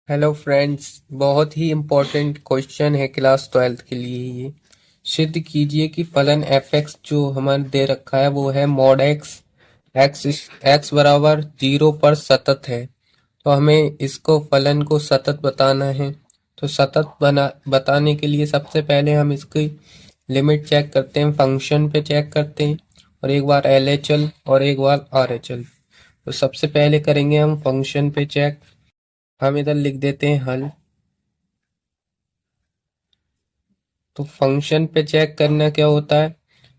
Hello friends, बहुत ही important question है class 12th के लिए। ये सिद्ध कीजिए कि फलन एफ एक्स जो हमारे दे रखा है वो है मॉड एक्स एक्स एक्स बराबर 0 पर सतत है। तो हमें इसको फलन को सतत बताना है। तो सतत बताने के लिए सबसे पहले हम इसकी लिमिट चेक करते हैं, फंक्शन पे चेक करते हैं, और एक बार LHL और एक बार RHL। तो सबसे पहले करेंगे हम फंक्शन पे चेक। हम इधर लिख देते हैं हल। तो फंक्शन पे चेक करना क्या होता है,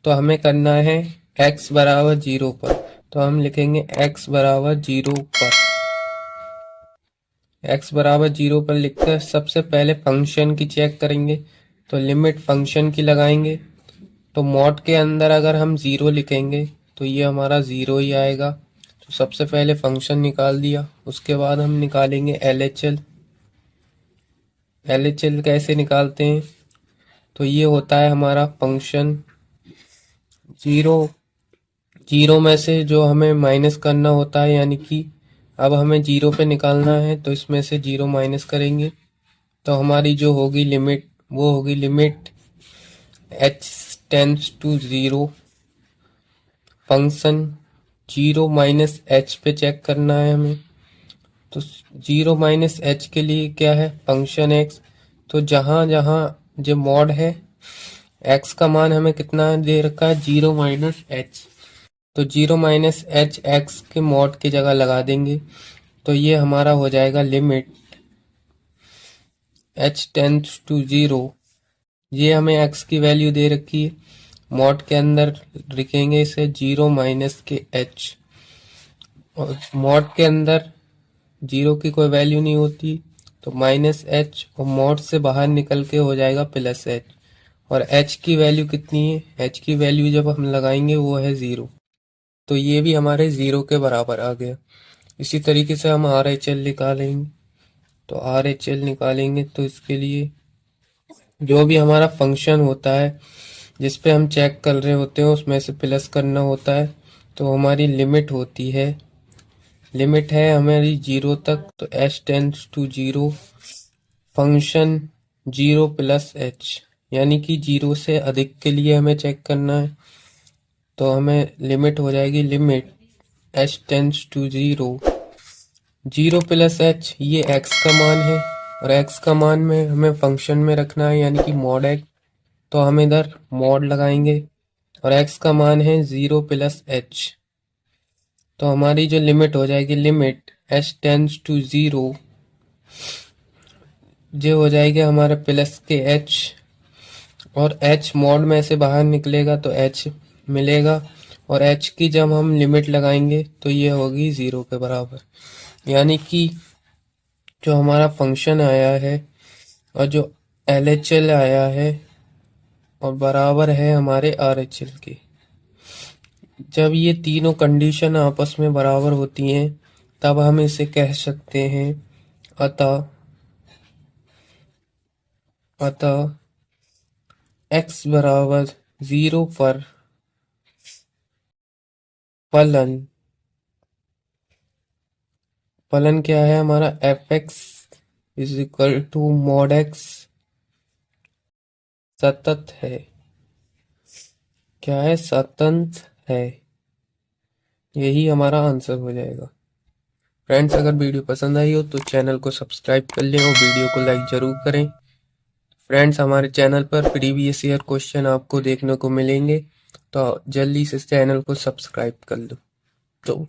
तो हमें करना है x बराबर 0 पर। तो हम लिखेंगे x बराबर 0 पर। x बराबर 0 पर लिखकर सबसे पहले फंक्शन की चेक करेंगे। तो लिमिट फंक्शन की लगाएंगे। तो मॉड के अंदर अगर हम 0 लिखेंगे तो ये हमारा 0 ही आएगा। तो सबसे पहले फंक्शन निकाल दिया, उसके बाद हम निकालेंगे LHL। LHL कैसे निकालते हैं, तो ये होता है हमारा फंक्शन जीरो जीरो में से जो हमें माइनस करना होता है, यानी कि अब हमें 0 पे निकालना है तो इसमें से 0 माइनस करेंगे। तो हमारी जो होगी लिमिट वो होगी limit h tends to 0। Function 0 minus h पे चेक करना है हमें। तो 0 माइनस h के लिए क्या है, फंक्शन x। तो जहाँ जहाँ जो मॉड है x का मान हमें कितना दे रखा है, 0 माइनस h। तो 0 माइनस एच एक्स के मॉड की जगह लगा देंगे। तो ये हमारा हो जाएगा लिमिट h टेंड्स टू 0। ये हमें x की वैल्यू दे रखी है, मॉड के अंदर लिखेंगे इसे 0 माइनस के h। और मॉड के अंदर 0 की कोई वैल्यू नहीं होती, तो माइनस h और मॉड से बाहर निकल के हो जाएगा प्लस h। और h की वैल्यू कितनी है, h की वैल्यू जब हम लगाएंगे वो है 0। तो ये भी हमारे 0 के बराबर आ गया। इसी तरीके से हम RHL निकालेंगे। तो RHL निकालेंगे तो इसके लिए जो भी हमारा फंक्शन होता है जिस पे हम चेक कर रहे होते हैं उसमें से प्लस करना होता है। तो हमारी लिमिट होती है, लिमिट है हमारी 0 तक। तो h tends to 0, function 0 plus h, यानी कि 0 से अधिक के लिए हमें चेक करना है। तो हमें लिमिट हो जाएगी limit h tends to 0, 0 plus h, ये x का मान है और x का मान में हमें फंक्शन में रखना है, यानी कि मॉड x। तो हम इधर मॉड लगाएंगे और x का मान है 0 प्लस h। तो हमारी जो लिमिट हो जाएगी लिमिट h टेंड्स टू 0, जो हो जाएगा हमारे प्लस के h, और h मॉड में से बाहर निकलेगा तो h मिलेगा। और h की जब हम लिमिट लगाएंगे तो ये होगी 0 के बराबर, यानी कि जो हमारा फंक्शन आया है और जो LHL आया है और बराबर है हमारे RHL के। जब ये तीनों कंडीशन आपस में बराबर होती हैं तब हम इसे कह सकते हैं अतः अतः x बराबर 0 पर फलन फलन क्या है हमारा, F X is equal to mod X सतत है। क्या है, सतत है। यही हमारा आंसर हो जाएगा। फ्रेंड्स, अगर वीडियो पसंद आई हो तो चैनल को सब्सक्राइब कर लें और वीडियो को लाइक जरूर करें। फ्रेंड्स, हमारे चैनल पर प्रीवियस ईयर क्वेश्चन आपको देखने को मिलेंगे, तो जल्दी से चैनल को सब्सक्राइब कर लो। तो